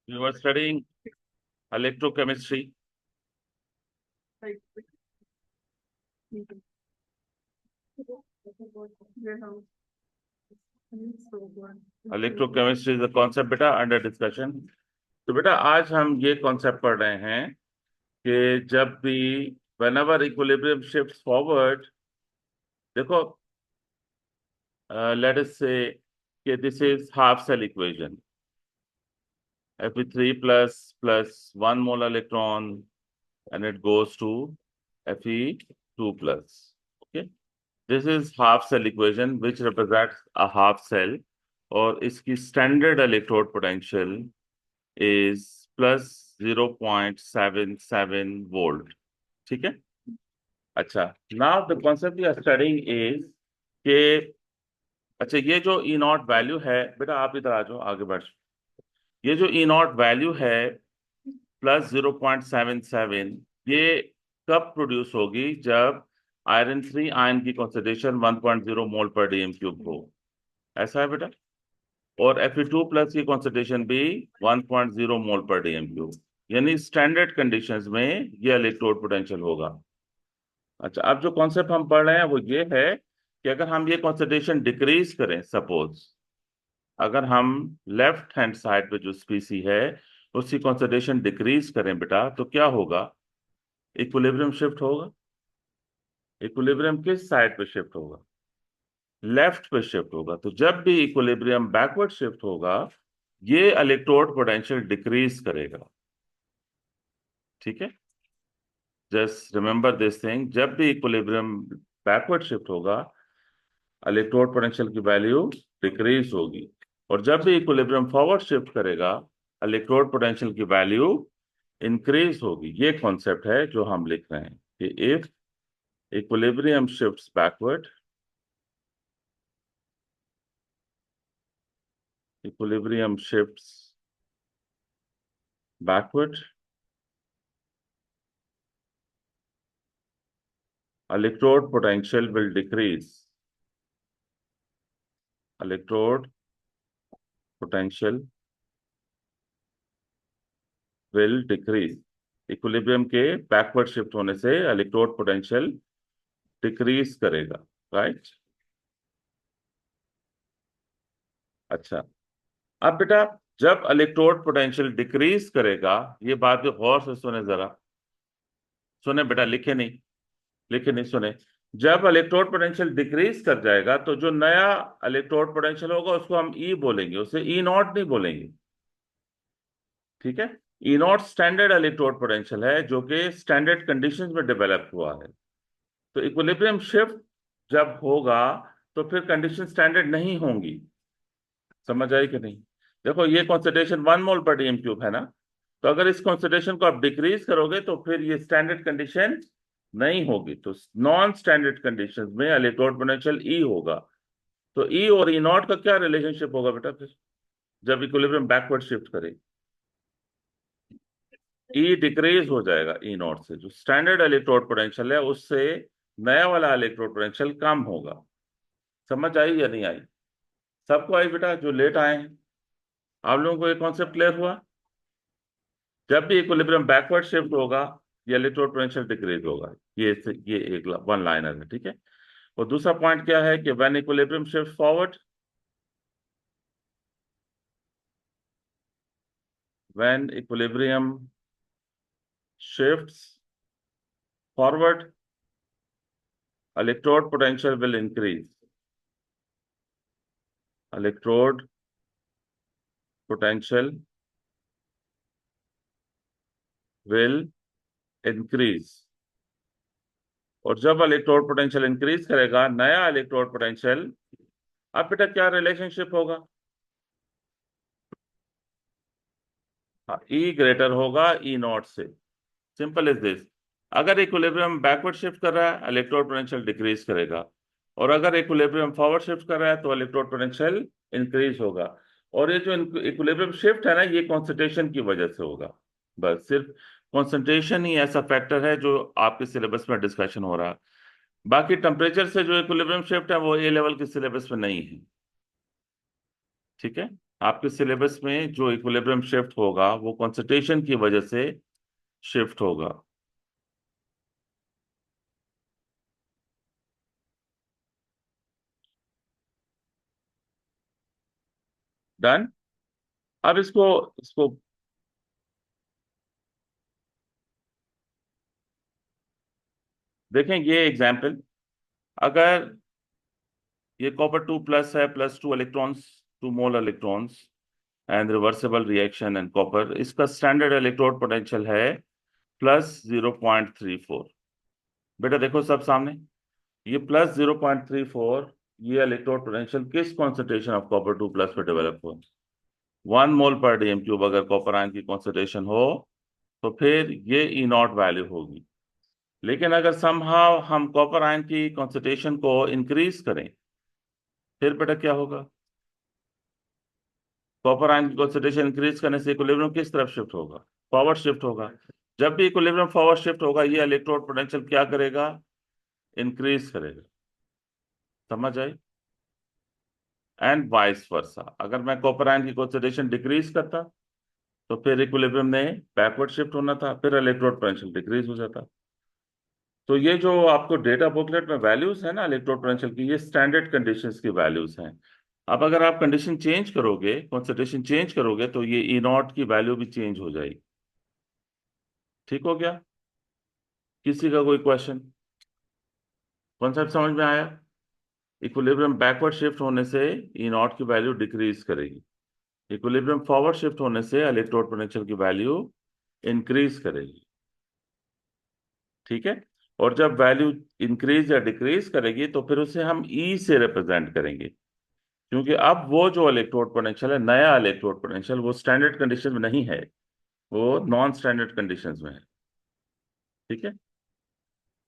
We were studying electrochemistry. Electrochemistry is the concept बेटा under discussion. तो बेटा आज हम ये कॉन्सेप्ट पढ़ रहे हैं कि जब भी whenever equilibrium shifts forward, देखो, let us say कि this is half cell equation. Fe3 plus 1 mole electron and it goes to Fe2 plus. Okay. This is half cell equation which represents a half cell और इसकी standard electrode potential is plus 0.77 volt. ठीक है। अच्छा, now the concept we are studying is कि अच्छा ये जो E not value है बेटा, आप इधर आ जाओ, आगे बढ़। ये जो E नॉट वैल्यू है प्लस 0.77, ये कब प्रोड्यूस होगी? जब आयरन 3 आयन की कॉन्सेंट्रेशन 1.0 मोल पर डीएम क्यूब हो। ऐसा है बेटा। और Fe2 प्लस की कॉन्सेंट्रेशन भी 1.0 मोल पर डीएम क्यूब, यानी स्टैंडर्ड कंडीशंस में ये इलेक्ट्रोड पोटेंशियल होगा। अच्छा, अब जो कॉन्सेप्ट हम पढ़ रहे हैं वो ये है कि अगर हम ये कॉन्सेंट्रेशन डिक्रीज करें, सपोज अगर हम लेफ्ट हैंड साइड पे जो स्पीसी है उसकी कॉन्सेंट्रेशन डिक्रीज करें बेटा, तो क्या होगा? इक्विलिब्रियम शिफ्ट होगा। इक्विलिब्रियम किस साइड पे शिफ्ट होगा? लेफ्ट पे शिफ्ट होगा। तो जब भी इक्विलिब्रियम बैकवर्ड शिफ्ट होगा, ये इलेक्ट्रोड पोटेंशियल डिक्रीज करेगा। ठीक है, जस्ट रिमेंबर दिस थिंग, जब भी इक्विलिब्रियम बैकवर्ड शिफ्ट होगा इलेक्ट्रोड पोटेंशियल की वैल्यू डिक्रीज होगी, और जब भी इक्विलिब्रियम फॉरवर्ड शिफ्ट करेगा इलेक्ट्रोड पोटेंशियल की वैल्यू इंक्रीज होगी। ये कॉन्सेप्ट है जो हम लिख रहे हैं कि if equilibrium shifts backward, equilibrium shifts backward, electrode potential will decrease. Electrode potential will decrease. Equilibrium के बैकवर्ड शिफ्ट होने से इलेक्ट्रोड पोटेंशियल डिक्रीज करेगा, राइट? अच्छा, अब बेटा जब इलेक्ट्रोड पोटेंशियल डिक्रीज करेगा, ये बात भी गौर से सुने जरा, सुने बेटा, लिखे नहीं, लिखे नहीं, सुने। जब इलेक्ट्रोड पोटेंशियल डिक्रीज कर जाएगा तो जो नया इलेक्ट्रोड पोटेंशियल होगा उसको हम ई बोलेंगे, उसे ई नॉट नहीं बोलेंगे। ठीक है, ई नॉट स्टैंडर्ड इलेक्ट्रोड पोटेंशियल है जो कि स्टैंडर्ड कंडीशंस में डेवलप हुआ है। तो इक्विलिब्रियम शिफ्ट जब होगा तो फिर कंडीशन स्टैंडर्ड नहीं होंगी। समझ आई कि नहीं? देखो, ये कॉन्सेंट्रेशन 1 मोल पर डीएम क्यूब है ना, तो अगर इस कॉन्सेंट्रेशन को आप डिक्रीज करोगे तो फिर ये स्टैंडर्ड कंडीशन नहीं होगी। तो नॉन स्टैंडर्ड कंडीशंस में इलेक्ट्रोड पोटेंशियल ई होगा। तो ई और ई नॉट का क्या रिलेशनशिप होगा बेटा फिर, जब इक्विलिब्रियम बैकवर्ड शिफ्ट करे? ई डिक्रीज हो जाएगा ई नॉट से, जो स्टैंडर्ड इलेक्ट्रोड पोटेंशियल है उससे नया वाला इलेक्ट्रोड पोटेंशियल कम होगा। समझ आई या नहीं आई? सबको आई बेटा, जो लेट आए हैं? आप लोगों को ये कॉन्सेप्ट क्लियर हुआ? जब भी इक्विलिब्रियम बैकवर्ड शिफ्ट होगा ये इलेक्ट्रोड पोटेंशियल डिक्रीज होगा। ये एक वन लाइनर है। ठीक है, और दूसरा पॉइंट क्या है कि when equilibrium shift forward, when equilibrium shifts forward, electrode potential will increase. Electrode potential will increase. और जब इलेक्ट्रोड पोटेंशियल इंक्रीज करेगा, नया इलेक्ट्रोड पोटेंशियल, अब बेटा क्या रिलेशनशिप होगा? ई ग्रेटर होगा ई नॉट से। Simple is this. अगर इक्विलिब्रियम बैकवर्ड शिफ्ट कर रहा है इलेक्ट्रोड पोटेंशियल डिक्रीज करेगा, और अगर इक्विलिब्रियम फॉरवर्ड शिफ्ट कर रहा है तो इलेक्ट्रोड पोटेंशियल इंक्रीज होगा। और ये जो इक्विलिब्रियम शिफ्ट है ना, ये कॉन्सेंट्रेशन की वजह से होगा। बस सिर्फ कॉन्सेंट्रेशन ही ऐसा फैक्टर है जो आपके सिलेबस में डिस्कशन हो रहा है। बाकी टेम्परेचर से जो इक्विलिब्रियम शिफ्ट है वो ए लेवल के सिलेबस में नहीं है। ठीक है, आपके सिलेबस में जो इक्विलिब्रियम शिफ्ट होगा वो कंसंट्रेशन की वजह से शिफ्ट होगा। डन। अब इसको इसको देखें, ये एग्जाम्पल, अगर ये कॉपर 2+ है, +2 electrons, 2 mole electrons and reversible reaction and copper, इसका स्टैंडर्ड इलेक्ट्रोड पोटेंशियल है +0.34। बेटा देखो सब सामने, ये +0.34, ये इलेक्ट्रोड पोटेंशियल किस कॉन्सेंट्रेशन ऑफ कॉपर 2+ पे डेवलप हो? 1 मोल/dm³ अगर कॉपर आयन की कॉन्सेंट्रेशन हो तो फिर ये E0 वैल्यू होगी। लेकिन अगर समहाउ हम कॉपर आयन की कॉन्सेंट्रेशन को इंक्रीज करें, फिर बेटा क्या होगा? कॉपर आयन की कॉन्सेंट्रेशन इंक्रीज करने से इक्विलिब्रियम किस तरफ शिफ्ट होगा? फॉरवर्ड शिफ्ट होगा। जब भी इक्विलिब्रियम फॉरवर्ड शिफ्ट होगा, ये इलेक्ट्रोड पोटेंशियल क्या करेगा? इंक्रीज करेगा। समझ आई? एंड वाइस वर्सा, अगर मैं कॉपर आयन की कॉन्सेंट्रेशन डिक्रीज करता तो फिर इक्विलिब्रियम ने बैकवर्ड शिफ्ट होना था, फिर इलेक्ट्रोड पोटेंशियल डिक्रीज हो जाता। तो ये जो आपको डेटा बुकलेट में वैल्यूज है ना इलेक्ट्रोड पोटेंशियल की, ये स्टैंडर्ड कंडीशंस की वैल्यूज हैं। अब अगर आप कंडीशन चेंज करोगे, कॉन्सेंट्रेशन चेंज करोगे, तो ये E0 की वैल्यू भी चेंज हो जाएगी। ठीक हो गया? किसी का कोई क्वेश्चन? कॉन्सेप्ट समझ में आया? इक्विलिब्रियम बैकवर्ड शिफ्ट होने से E0 की वैल्यू डिक्रीज करेगी, इक्विलिब्रियम फॉरवर्ड शिफ्ट होने से इलेक्ट्रोड पोटेंशियल की वैल्यू इंक्रीज करेगी। ठीक है? और जब वैल्यू इंक्रीज या डिक्रीज करेगी तो फिर उसे हम ई से रिप्रेजेंट करेंगे, क्योंकि अब वो जो इलेक्ट्रोड पोटेंशियल है, नया इलेक्ट्रोड पोटेंशियल, वो स्टैंडर्ड कंडीशन में नहीं है, वो नॉन स्टैंडर्ड कंडीशंस में है। ठीक है?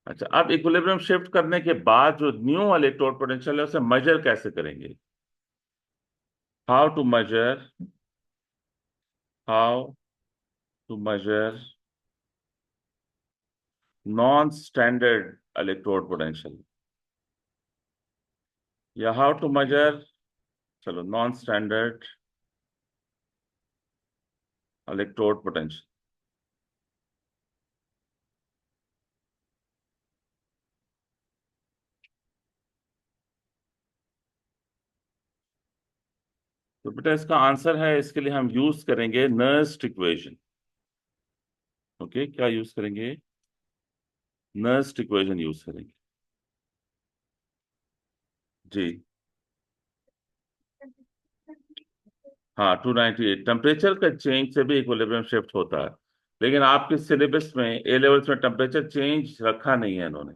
अच्छा, अब इक्विलिब्रियम शिफ्ट करने के बाद जो न्यू इलेक्ट्रोड पोटेंशियल है उसे मेजर कैसे करेंगे? How to measure, how to measure non standard electrode potential, या हाउ टू मेजर, चलो, नॉन स्टैंडर्ड इलेक्ट्रोड पोटेंशियल। तो बेटा इसका आंसर है, इसके लिए हम यूज करेंगे नर्स्ट इक्वेशन। ओके, क्या यूज करेंगे? नर्स्ट इक्वेशन यूज करेंगे। जी हाँ, 298 टेम्परेचर का चेंज से भी इक्विलिब्रियम शिफ्ट होता है, लेकिन आपके सिलेबस में ए लेवल्स में टेम्परेचर चेंज रखा नहीं है इन्होंने।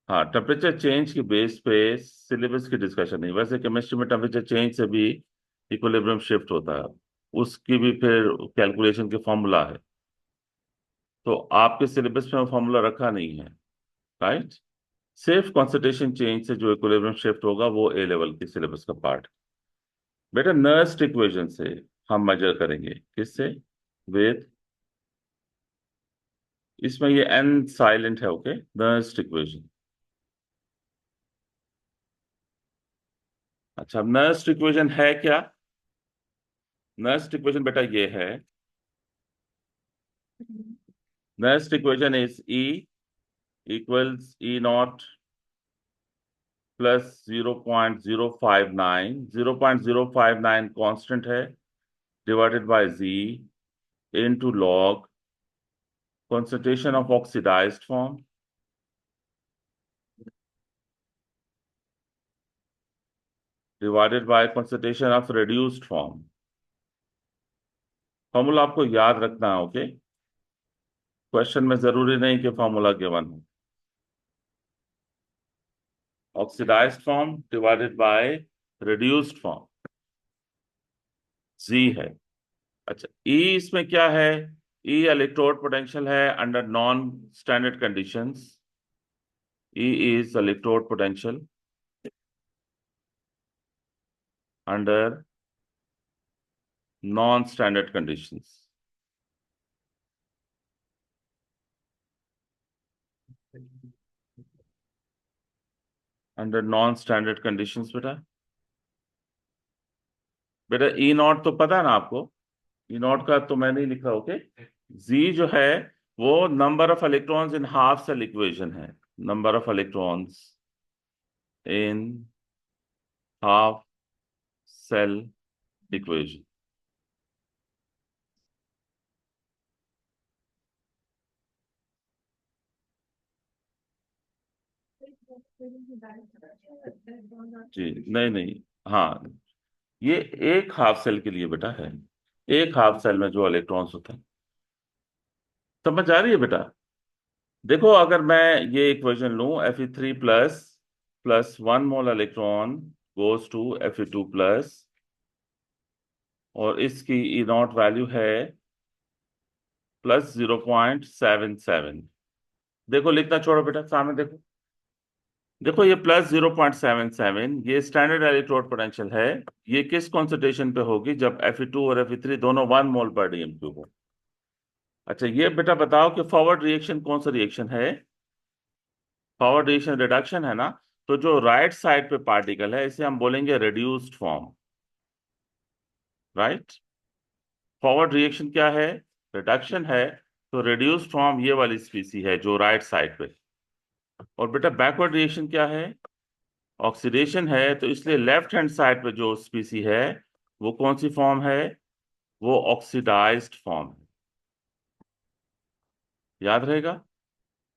हाँ, टेम्परेचर चेंज की बेस पे सिलेबस की डिस्कशन नहीं, वैसे केमिस्ट्री में टेम्परेचर चेंज से भी इक्विलिब्रियम शिफ्ट होता है, उसकी भी फिर कैलकुलेशन के फॉर्मूला है। तो आपके सिलेबस में वो फॉर्मूला रखा नहीं है, राइट? सिर्फ कॉन्सेंट्रेशन चेंज से जो इक्विलिब्रियम शिफ्ट होगा वो ए लेवल की सिलेबस का पार्ट। बेटा नर्स्ट इक्वेशन से हम मेजर करेंगे, किससे? विद, इसमें ये एन साइलेंट है, ओके, नर्स्ट इक्वेशन। अच्छा, अब नर्स्ट इक्वेशन है क्या? नर्स्ट इक्वेशन बेटा ये है, Nernst equation is E equals E0 +0.059, 0.059 constant है, divided by Z into log concentration of oxidized form divided by concentration of reduced form। Formula आपको याद रखना है, ओके? क्वेश्चन में जरूरी नहीं कि फॉर्मूला गिवन हो। Oxidised form divided by reduced form, जी है। अच्छा, ई इसमें क्या है? ई इलेक्ट्रोड पोटेंशियल है under non standard conditions. E is electrode potential under non standard conditions. Under non standard conditions बेटा, बेटा ई नॉट तो पता है ना आपको, ई नॉट का तो मैंने ही लिखा, ओके। जी जो है वो number of electrons in half cell equation है, number of electrons in half cell equation. जी नहीं नहीं, हाँ, ये एक हाफ सेल के लिए बेटा है, एक हाफ सेल में जो इलेक्ट्रॉन्स होते हैं। समझ आ रही है बेटा? देखो अगर मैं ये इक्वेशन लूं, Fe3 plus plus 1 mole electron goes to Fe2 plus, और इसकी ई नॉट वैल्यू है प्लस 0.77। देखो लिखना छोड़ो बेटा, सामने देखो, देखो ये प्लस 0.77 ये स्टैंडर्ड इलेक्ट्रोड पोटेंशियल है। ये किस कॉन्सेंट्रेशन पे होगी? जब Fe2 और Fe3 दोनों 1 मोल/dm³ हो। अच्छा ये बेटा बताओ कि फॉरवर्ड रिएक्शन कौन सा रिएक्शन है? फॉरवर्ड रिएक्शन रिडक्शन है ना। तो जो राइट साइड पे पार्टिकल है इसे हम बोलेंगे reduced form, right. Forward reaction क्या है? रिडक्शन है। तो रिड्यूस्ड फॉर्म ये वाली स्पीसी है जो राइट साइड पे। और बेटा बैकवर्ड रिएक्शन क्या है? ऑक्सीडेशन है। तो इसलिए लेफ्ट हैंड साइड पे जो स्पीसी है वो कौन सी फॉर्म है? वो ऑक्सीडाइज्ड फॉर्म है। याद रहेगा?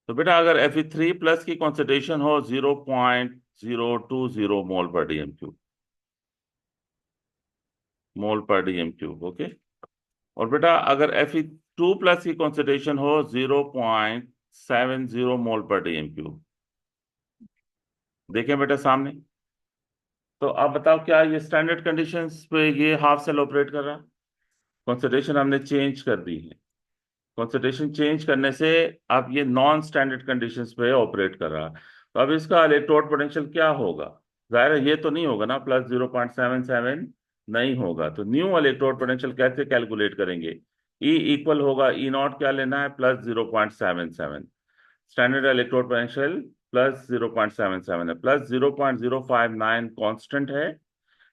तो बेटा अगर Fe3 प्लस की कॉन्सेंट्रेशन हो 0.020 मोल पर डी एम क्यूब, ओके। और बेटा अगर Fe2 प्लस की कॉन्सेंट्रेशन हो 0.70 मोल/dm³। देखें बेटा सामने। तो आप बताओ क्या ये स्टैंडर्ड कंडीशंस पे ये हाफ सेल ऑपरेट कर रहा? कॉन्सेंट्रेशन हमने चेंज कर दी है। कॉन्सेंट्रेशन चेंज करने से अब ये नॉन स्टैंडर्ड कंडीशंस पे ऑपरेट कर रहा। तो अब इसका इलेक्ट्रोड पोटेंशियल क्या होगा? जाहिर है ये तो नहीं होगा ना प्लस 0.77, नहीं होगा। तो न्यू इलेक्ट्रोड पोटेंशियल कैसे कैलकुलेट करेंगे? ई इक्वल होगा, ई नॉट क्या लेना है? Plus 0.77। Standard electrode potential plus 0.77 है, प्लस 0.059 कांस्टेंट है,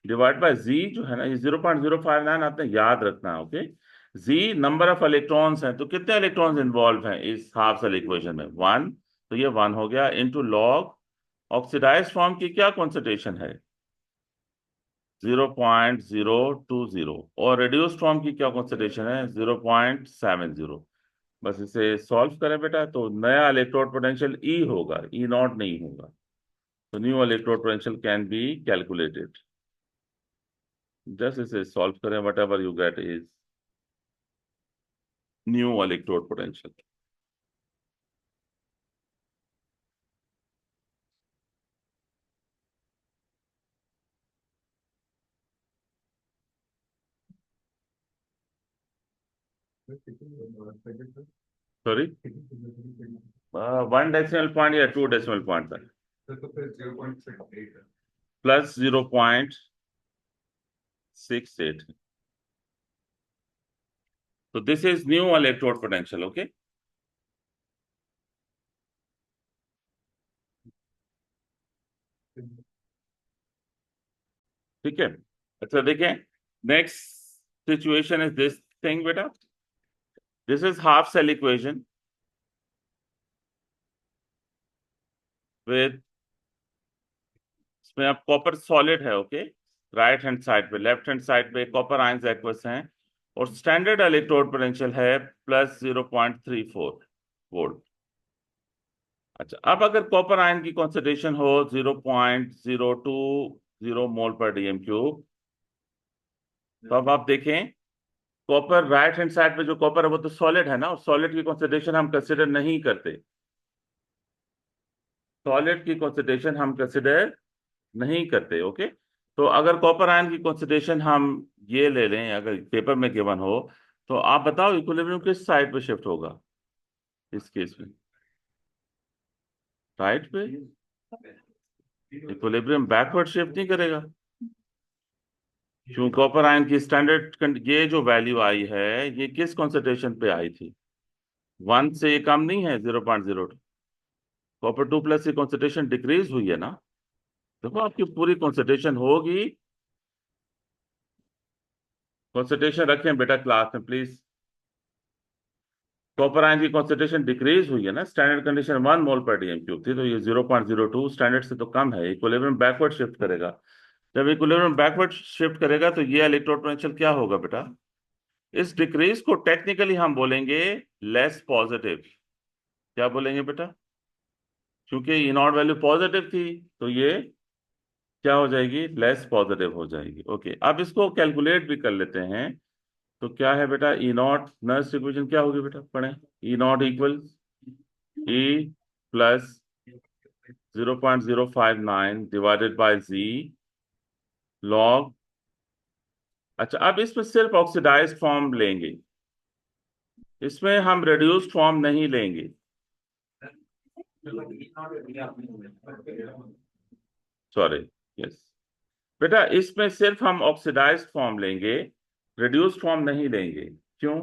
डिवाइड बाय जी जो है ना, ये 0.059 आपने याद रखना है, ओके। जी नंबर ऑफ इलेक्ट्रॉन्स हैं, तो कितने इलेक्ट्रॉन्स इन्वॉल्व हैं इस हाफ सेल इक्वेशन में? 1। तो ये 1 हो गया इनटू लॉग ऑक्सीडाइज फॉर्म की क्या कॉन्सेंट्रेशन है? 0.020। और रिड्यूस्ड फॉर्म की क्या कॉन्सेंट्रेशन है? 0.70। बस इसे सॉल्व करें बेटा तो नया इलेक्ट्रोड पोटेंशियल ई होगा, ई नॉट नहीं होगा। तो new electrode potential can be calculated. Just इसे सॉल्व करें, whatever you get is new electrode potential. Sorry, 1 decimal point या 2 डेसिमल पॉइंट तक, प्लस 0.68। तो this is new electrode potential, okay. ठीक है। अच्छा देखें, next situation is this thing बेटा, this is half cell equation with, इसमें अब कॉपर सॉलिड है, ओके। राइट हैंड साइड पे, लेफ्ट हैंड साइड पे कॉपर आयंस एक्वस हैं, और स्टैंडर्ड इलेक्ट्रोड पोटेंशियल है प्लस 0.34 वोल्ट। अच्छा अब अगर कॉपर आयन की कॉन्सेंट्रेशन हो 0.020 मोल/dm³, तो अब आप देखें कॉपर राइट हैंड साइड पे जो कॉपर है वो तो सॉलिड है ना, और सॉलिड की कॉन्सेंट्रेशन हम कंसिडर नहीं करते, सॉलिड की कॉन्सेंट्रेशन हम कंसिडर नहीं करते, ओके। तो अगर कॉपर आयन की कॉन्सेंट्रेशन हम ये ले लें, अगर पेपर में गिवन हो, तो आप बताओ इक्विलिब्रियम किस साइड पे शिफ्ट होगा इस केस में? राइट पे। इक्विलिब्रियम बैकवर्ड शिफ्ट नहीं करेगा, क्यों? कॉपर आयन की स्टैंडर्ड ये जो वैल्यू आई है ये किस कॉन्सेंट्रेशन पे आई थी? 1 से ये कम नहीं है, 0.02। कॉपर 2 प्लस की कॉन्सेंट्रेशन डिक्रीज हुई है ना। देखो आपकी पूरी कॉन्सेंट्रेशन होगी, कॉन्सेंट्रेशन रखें बेटा क्लास में प्लीज। कॉपर आयन की कॉन्सेंट्रेशन डिक्रीज हुई है ना, स्टैंडर्ड कंडीशन 1 मोल पर डीएम क्यूब थी, तो ये 0.02 स्टैंडर्ड से तो कम है, इक्विलिब्रियम बैकवर्ड शिफ्ट करेगा। जब इक्विलिब्रियम बैकवर्ड शिफ्ट करेगा तो ये इलेक्ट्रोड पोटेंशियल क्या होगा बेटा? इस डिक्रीज को टेक्निकली हम बोलेंगे लेस पॉजिटिव। क्या बोलेंगे बेटा? क्योंकि ई नॉट वैल्यू पॉजिटिव थी तो ये क्या हो जाएगी? लेस पॉजिटिव हो जाएगी। ओके, अब इसको कैलकुलेट भी कर लेते हैं। तो क्या है बेटा? ई नॉट नर्स इक्वेशन क्या होगी बेटा? पढ़े। E nought equal E plus 0.059 divided by Z log. अच्छा, अब इसमें सिर्फ ऑक्सीडाइज्ड फॉर्म लेंगे, इसमें हम रिड्यूस्ड फॉर्म नहीं लेंगे। सॉरी, यस बेटा, इसमें सिर्फ हम ऑक्सीडाइज्ड फॉर्म लेंगे, रिड्यूस्ड फॉर्म नहीं लेंगे। क्यों?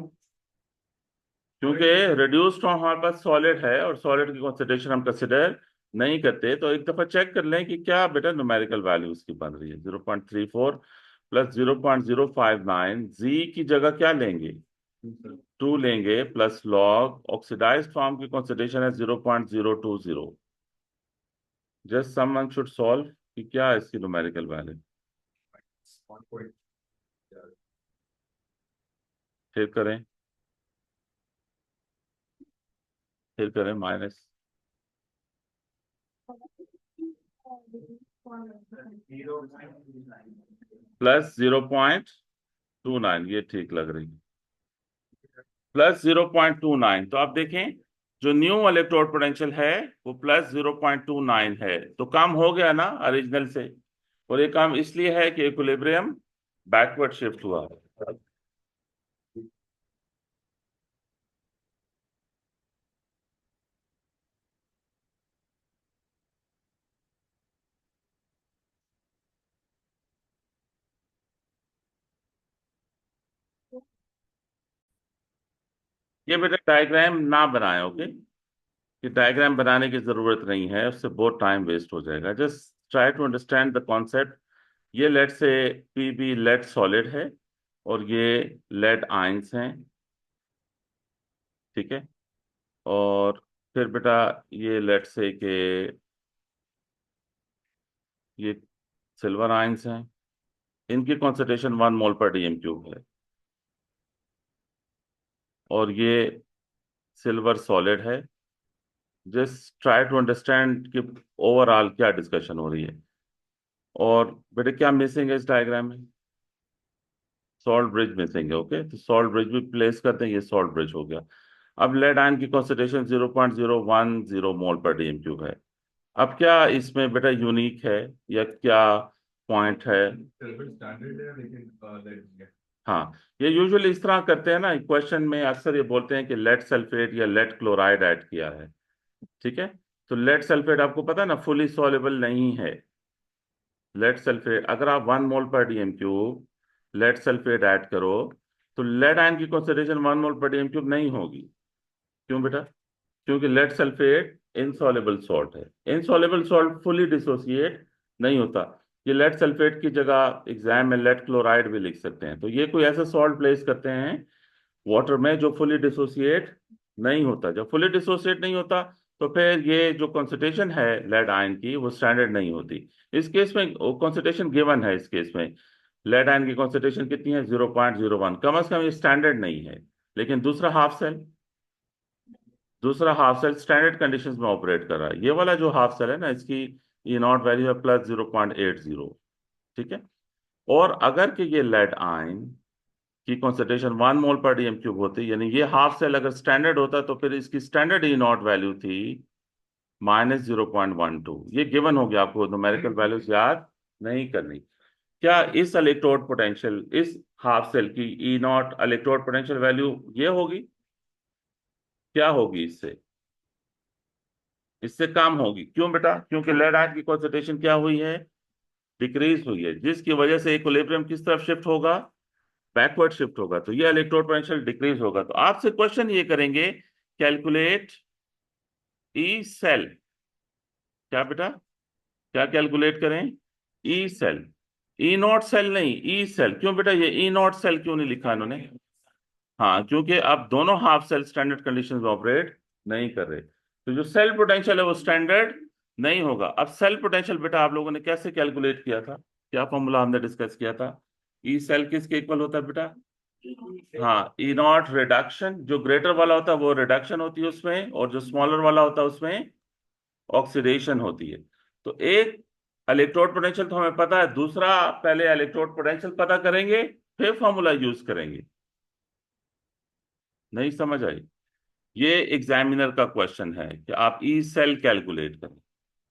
क्योंकि रिड्यूस्ड फॉर्म हमारे पास सॉलिड है और सॉलिड की कॉन्सेंट्रेशन हम कंसिडर नहीं करते। तो एक दफा चेक कर लें कि क्या बेटा न्यूमेरिकल वैल्यू उसकी बन रही है। 0.34 प्लस 0.059, जी की जगह क्या लेंगे? 2 लेंगे, प्लस लॉग ऑक्सीडाइज्ड फॉर्म की कॉन्सेंट्रेशन है 0.020। जस्ट समवन शुड सॉल्व कि क्या है इसकी न्यूमेरिकल वैल्यू। फिर करें, फिर करें माइनस प्लस 0.29, ये ठीक लग रही है। प्लस 0.29, तो आप देखें जो न्यू इलेक्ट्रोड पोटेंशियल है वो प्लस 0.29 है, तो कम हो गया ना ओरिजिनल से। और ये काम इसलिए है कि इक्विलिब्रियम बैकवर्ड शिफ्ट हुआ। ये बेटा डायग्राम ना बनाए, ओके? ये डायग्राम बनाने की जरूरत नहीं है, उससे बहुत टाइम वेस्ट हो जाएगा। Just try to understand the concept. ये लेड से पी बी लेड सॉलिड है और ये लेड आयंस हैं, ठीक है? और फिर बेटा ये लेट से कि ये सिल्वर आयंस हैं, इनकी कॉन्सेंट्रेशन 1 मोल पर डीएम क्यूब है। और ये सिल्वर सॉलिड है। जस्ट ट्राई टू अंडरस्टैंड कि ओवरऑल क्या डिस्कशन हो रही है। और बेटे क्या मिसिंग है इस डायग्राम में? सॉल्ट ब्रिज मिसिंग है। ओके, तो सॉल्ट ब्रिज भी प्लेस करते हैं, ये सॉल्ट ब्रिज हो गया। अब लेड आयन की कॉन्सेंट्रेशन 0.010 मोल पर डीएम क्यूब है। अब क्या इसमें बेटा यूनिक है या क्या पॉइंट है? हाँ, ये यूजुअली इस तरह करते हैं ना, क्वेश्चन में अक्सर ये बोलते हैं कि लेड सल्फेट या लेड क्लोराइड ऐड किया है, ठीक है? तो लेड सल्फेट आपको पता है ना फुली सॉल्युबल नहीं है। लेड सल्फेट अगर आप 1 मोल पर DM cube lead sulphate add करो तो लेड आयन की कॉन्सेंट्रेशन 1 मोल पर डीएम क्यूब नहीं होगी। क्यों बेटा? क्योंकि लेड सल्फेट इनसॉल्युबल सॉल्ट है। इनसॉल्युबल सॉल्ट फुली डिसोसिएट नहीं होता। ये लेड सल्फेट की जगह एग्जाम में लेड क्लोराइड भी लिख सकते हैं। तो ये कोई ऐसा सॉल्ट प्लेस करते हैं वाटर में जो फुली डिसोसिएट नहीं होता। जब फुली डिसोसिएट नहीं होता तो फिर ये जो कॉन्सेंट्रेशन है लेड आयन की वो स्टैंडर्ड नहीं होती। इस केस में कॉन्सेंट्रेशन गिवन है, इस केस में लेड आयन की कॉन्सेंट्रेशन कितनी है? 0.01। कम से कम ये स्टैंडर्ड नहीं है। लेकिन दूसरा हाफ सेल स्टैंडर्ड कंडीशंस में ऑपरेट कर रहा है। ये वाला जो हाफ सेल है ना, इसकी ई नॉट वैल्यू है प्लस 0.80, ठीक है? और अगर कि ये लेड आयन की कॉन्सेंट्रेशन 1 मोल पर डीएम क्यूब होती, यानी ये हाफ सेल अगर स्टैंडर्ड होता तो फिर इसकी स्टैंडर्ड ई नॉट वैल्यू थी -0.12। ये गिवन हो गया, आपको न्यूमेरिकल वैल्यूज याद नहीं करनी। क्या इस इलेक्ट्रोड पोटेंशियल, इस हाफ सेल की ई नॉट इलेक्ट्रोड पोटेंशियल वैल्यू ये होगी? क्या होगी इससे? इससे कम होगी। क्यों बेटा? क्योंकि लेड आयन की कॉन्सेंट्रेशन क्या हुई है? डिक्रीज हुई है, जिसकी वजह से इक्विलिब्रियम किस तरफ शिफ्ट होगा? बैकवर्ड शिफ्ट होगा। तो ये इलेक्ट्रोड पोटेंशियल डिक्रीज होगा। तो आपसे क्वेश्चन ये करेंगे, कैलकुलेट ई सेल। क्या बेटा? क्या कैलकुलेट करें? E cell. E nought cell नहीं, ई सेल। क्यों बेटा, ये ई नॉट सेल क्यों नहीं लिखा इन्होंने? हाँ, क्योंकि अब दोनों हाफ सेल स्टैंडर्ड कंडीशन में ऑपरेट नहीं कर रहे, तो जो सेल पोटेंशियल है वो स्टैंडर्ड नहीं होगा। अब सेल पोटेंशियल बेटा आप लोगों ने कैसे कैलकुलेट किया था? क्या फॉर्मूला हमने डिस्कस किया था? ई सेल किसके इक्वल होता है बेटा? हाँ, ई नॉट रिडक्शन, जो ग्रेटर वाला होता है वो रिडक्शन होती है उसमें, और जो स्मॉलर वाला होता है उसमें ऑक्सीडेशन होती है। तो एक इलेक्ट्रोड पोटेंशियल तो हमें पता है, दूसरा पहले इलेक्ट्रोड पोटेंशियल पता करेंगे, फिर फॉर्मूला यूज करेंगे। नहीं समझ आई? ये एग्जामिनर का क्वेश्चन है कि आप ई सेल कैलकुलेट करें।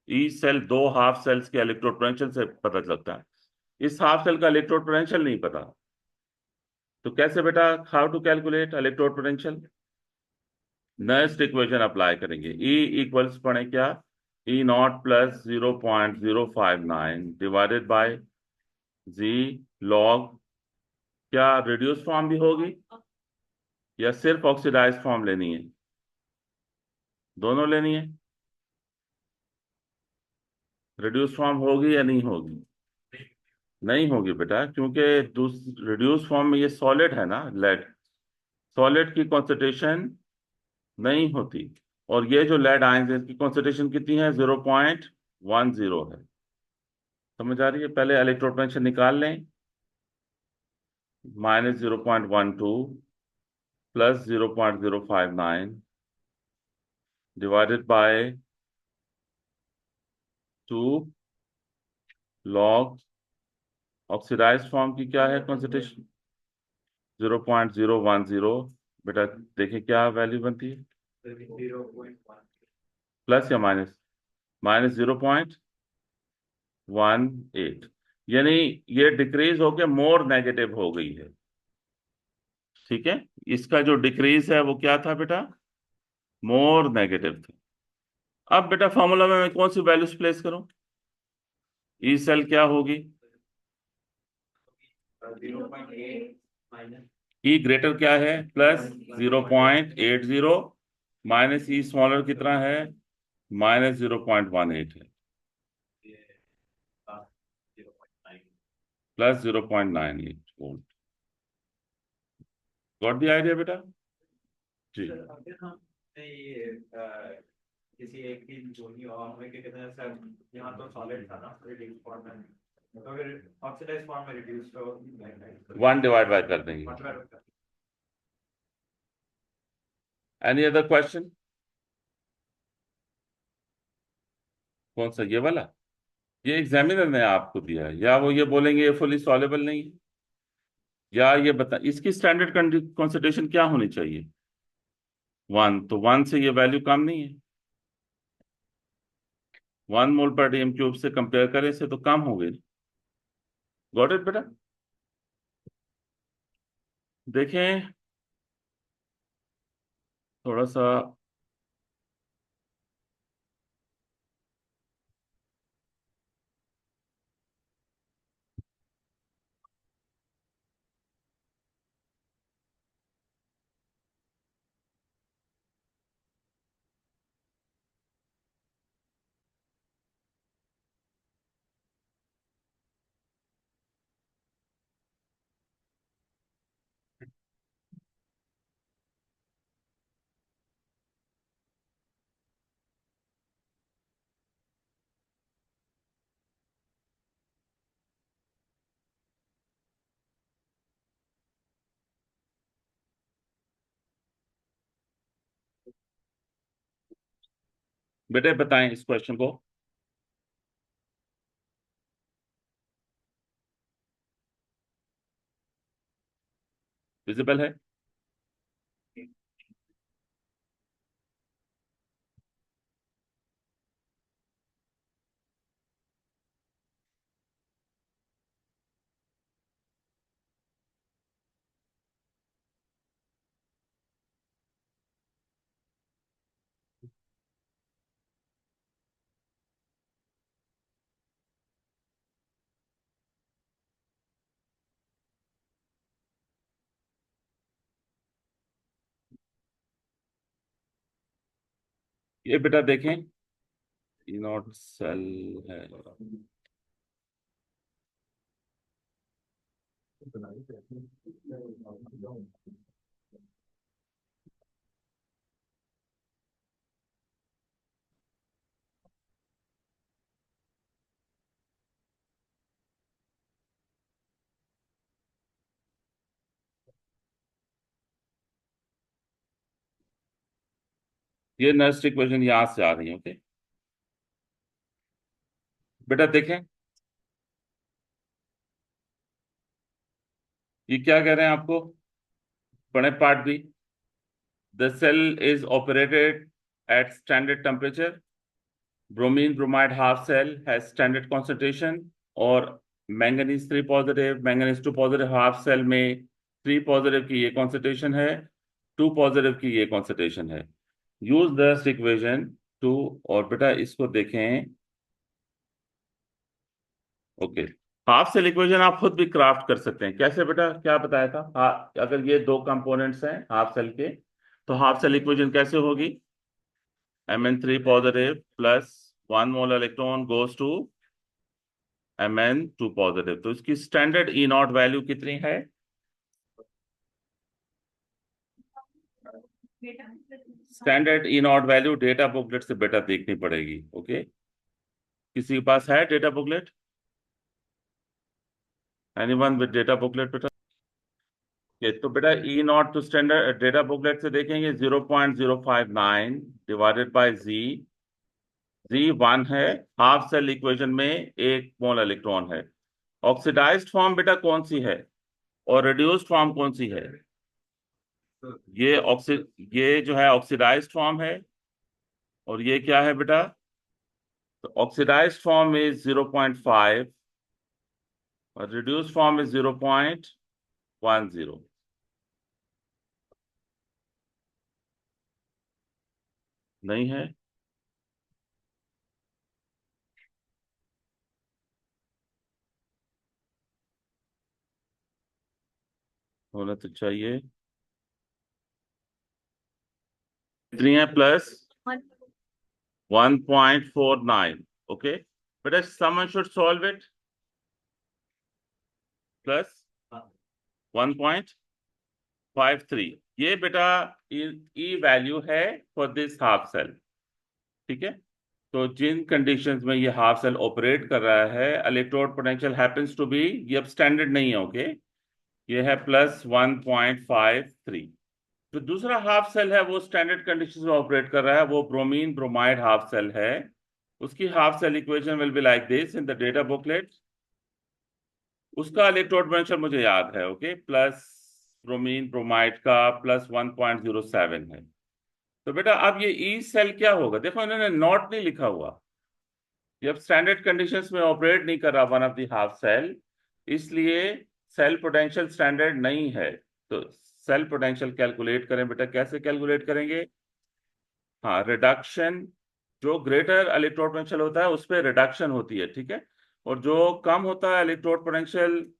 ई सेल दो हाफ सेल्स के इलेक्ट्रोड पोटेंशियल से पता चलता है, इस हाफ सेल का इलेक्ट्रोड पोटेंशियल नहीं पता। तो कैसे बेटा, how to calculate electrode potential? Next equation apply करेंगे। ई इक्वल्स पढ़े क्या? E nought plus 0.059 divided by Z log, क्या रिड्यूस फॉर्म भी होगी या सिर्फ ऑक्सीडाइज फॉर्म लेनी है? दोनों लेनी है। रिड्यूस फॉर्म होगी या नहीं होगी? नहीं होगी बेटा, क्योंकि रिड्यूस फॉर्म में ये सॉलिड है ना, लेड। सॉलिड की कॉन्सेंट्रेशन नहीं होती, और ये जो लेड आयंस है इसकी कॉन्सेंट्रेशन कितनी है? 0.10 है। समझ आ रही है? पहले इलेक्ट्रोड पोटेंशियल निकाल लें। -0.12 plus 0.059 divided by 2 log oxidise form की क्या है कॉन्सेंट्रेशन? 0.010। बेटा देखिए क्या वैल्यू बनती है, प्लस या माइनस? -0.18, यानी ये डिक्रीज होके मोर नेगेटिव हो गई है। ठीक है, इसका जो डिक्रीज है वो क्या था बेटा? मोर नेगेटिव था। अब बेटा फॉर्मूला में मैं कौन सी वैल्यूज प्लेस करूं? ई सेल क्या होगी? ई ग्रेटर क्या है? +0.80, माइनस ई स्मॉलर कितना है? -0.18 है, +0.98 वोल्ट। गॉट द आइडिया बेटा? जी। फिर हम ये किसी एक की जोड़ी और में के कितने सर, यहाँ तो सॉलिड था ना रिड्यूस फॉर्म में, तो फिर ऑक्सीडाइज फॉर्म में रिड्यूस तो 1 डिवाइड बाय कर देंगे। Any other question? कौन सा, ये वाला? ये एग्जामिनर ने आपको दिया है, या वो ये बोलेंगे ये फुली सॉलेबल नहीं है, या ये बता इसकी स्टैंडर्ड कॉन्सेंट्रेशन क्या होनी चाहिए? 1, तो 1 से ये वैल्यू कम नहीं है। 1 मोल/dm³ से कंपेयर करें से तो कम हो गई। गॉट इट बेटा? देखें थोड़ा सा, बेटे बताएं इस क्वेश्चन को। विजिबल है? ये बेटा देखें, ई नॉट सेल है, ये नेक्स्ट इक्वेशन यहां से आ रही है। ओके बेटा देखें, ये क्या कह रहे हैं आपको, पढ़े part B. The cell is operated at standard temperature, bromine bromide half cell has standard concentration, और manganese 3 positive manganese 2 positive half cell में 3 पॉजिटिव की ये कॉन्सेंट्रेशन है, 2 पॉजिटिव की ये कॉन्सेंट्रेशन है। यूज दस इक्वेशन टू, और बेटा इसको देखें। ओके, हाफ सेल इक्वेशन आप खुद भी क्राफ्ट कर सकते हैं। कैसे बेटा, क्या बताया था? अगर ये दो कंपोनेंट्स हैं हाफ सेल के, तो हाफ सेल इक्वेशन कैसे होगी? Mn3 positive plus 1 mole electron goes to Mn2 positive. तो इसकी स्टैंडर्ड ई नॉट वैल्यू कितनी है? Standard E nought value data booklet से बेटा देखनी पड़ेगी। ओके, किसी के पास है data booklet? Anyone with data booklet बेटा? तो बेटा ई नॉट तो स्टैंडर्ड डेटा बुकलेट से देखेंगे 0.059 डिवाइडेड बाय जी। जी 1 है, हाफ सेल इक्वेशन में 1 मोल इलेक्ट्रॉन है। ऑक्सीडाइज्ड फॉर्म बेटा कौन सी है, और रिड्यूस्ड फॉर्म कौन सी है? ये ये जो है ऑक्सीडाइज्ड फॉर्म है, और ये क्या है बेटा? तो ऑक्सीडाइज्ड फॉर्म इज 0.5 और रिड्यूस्ड फॉर्म इज 0.10। नहीं है? होना तो चाहिए। कितनी है? प्लस 1.49। ओके बेटा, someone should solve it. Plus 1.53, ये बेटा ई वैल्यू है फॉर दिस हाफ सेल। ठीक है, तो जिन कंडीशंस में ये हाफ सेल ऑपरेट कर रहा है, electrode potential happens to be, ये अब स्टैंडर्ड नहीं है। ओके, ये है प्लस 1.53। जो दूसरा हाफ सेल है वो स्टैंडर्ड कंडीशंस में ऑपरेट कर रहा है, वो ब्रोमीन ब्रोमाइड हाफ सेल है। उसकी half cell equation will be like this in the data booklet. उसका इलेक्ट्रोड पोटेंशियल मुझे याद है। ओके, प्लस ब्रोमीन ब्रोमाइड का प्लस 1.07 है। तो बेटा अब ये ई सेल क्या होगा? देखो इन्होंने नॉट नहीं लिखा हुआ, जब स्टैंडर्ड कंडीशंस में ऑपरेट नहीं कर रहा one of the half cell, इसलिए सेल पोटेंशियल स्टैंडर्ड नहीं है। तो सेल पोटेंशियल कैलकुलेट करें बेटा, कैसे कैलकुलेट करेंगे? हाँ, रिडक्शन, जो ग्रेटर इलेक्ट्रोड पोटेंशियल होता है उस पर रिडक्शन होती है। ठीक है, और जो कम होता है इलेक्ट्रोड पोटेंशियल,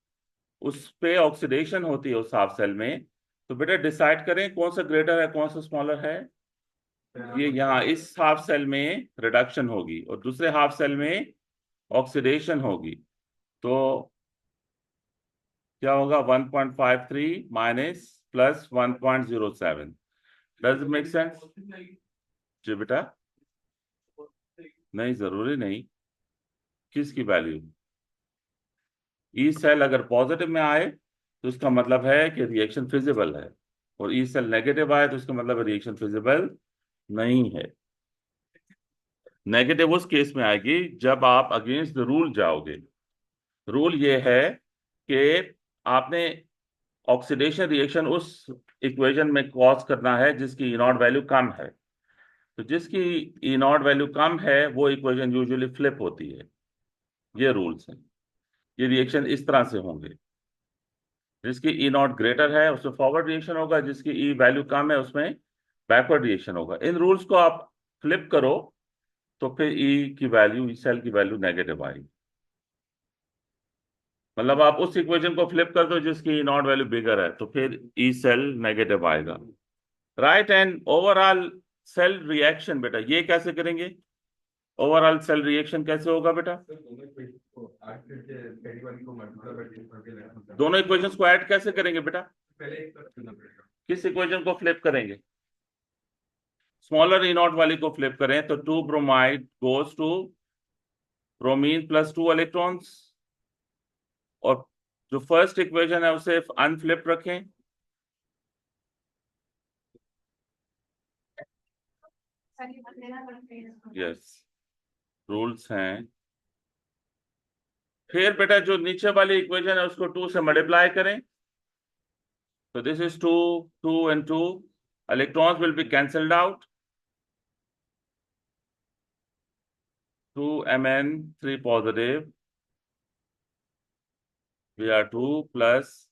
उस पे ऑक्सीडेशन होती है उस हाफ सेल में। तो बेटा डिसाइड करें कौन सा ग्रेटर है कौन सा स्मॉलर है। ये यहाँ इस हाफ सेल में रिडक्शन होगी और दूसरे हाफ सेल में ऑक्सीडेशन होगी। तो क्या होगा? 1.53 minus plus 1.07। Does it make sense? जी बेटा, नहीं जरूरी नहीं। किसकी वैल्यू? ई सेल अगर पॉजिटिव में आए तो इसका मतलब है कि रिएक्शन फिजिबल है, और ई सेल नेगेटिव आए तो इसका मतलब रिएक्शन फिजिबल नहीं है। नेगेटिव उस केस में आएगी जब आप अगेंस्ट द रूल जाओगे। रूल ये है कि आपने ऑक्सीडेशन रिएक्शन उस इक्वेशन में कॉज करना है जिसकी ई नॉट वैल्यू कम है। तो जिसकी ई नॉट वैल्यू कम है वो इक्वेशन यूजुअली फ्लिप होती है। ये रूल्स हैं, ये रिएक्शन इस तरह से होंगे। जिसकी ई नॉट ग्रेटर है उसमें फॉरवर्ड रिएक्शन होगा, जिसकी ई वैल्यू कम है उसमें बैकवर्ड रिएक्शन होगा। इन रूल्स को आप फ्लिप करो तो फिर ई की वैल्यू, ई सेल की वैल्यू नेगेटिव आएगी। मतलब आप उस इक्वेशन को फ्लिप कर दो जिसकी ई नॉट वैल्यू बिगर है, तो फिर ई सेल नेगेटिव आएगा। Right, and overall cell reaction बेटा ये कैसे करेंगे? ओवरऑल सेल रिएक्शन कैसे होगा बेटा? दोनों इक्वेशंस को ऐड कैसे करेंगे बेटा? किस इक्वेशन को फ्लिप करेंगे? स्मॉलर ई नॉट वाली को फ्लिप करें तो 2 bromide goes to bromine plus 2 electrons, और जो फर्स्ट इक्वेशन है उसे अनफ्लिप रखें। यस, रूल्स हैं। फिर बेटा जो नीचे वाली इक्वेशन है उसको 2 से मल्टीप्लाई करें, तो this is 2, 2 and 2, electrons will be cancelled out, 2Mn 3 positive, Br2 plus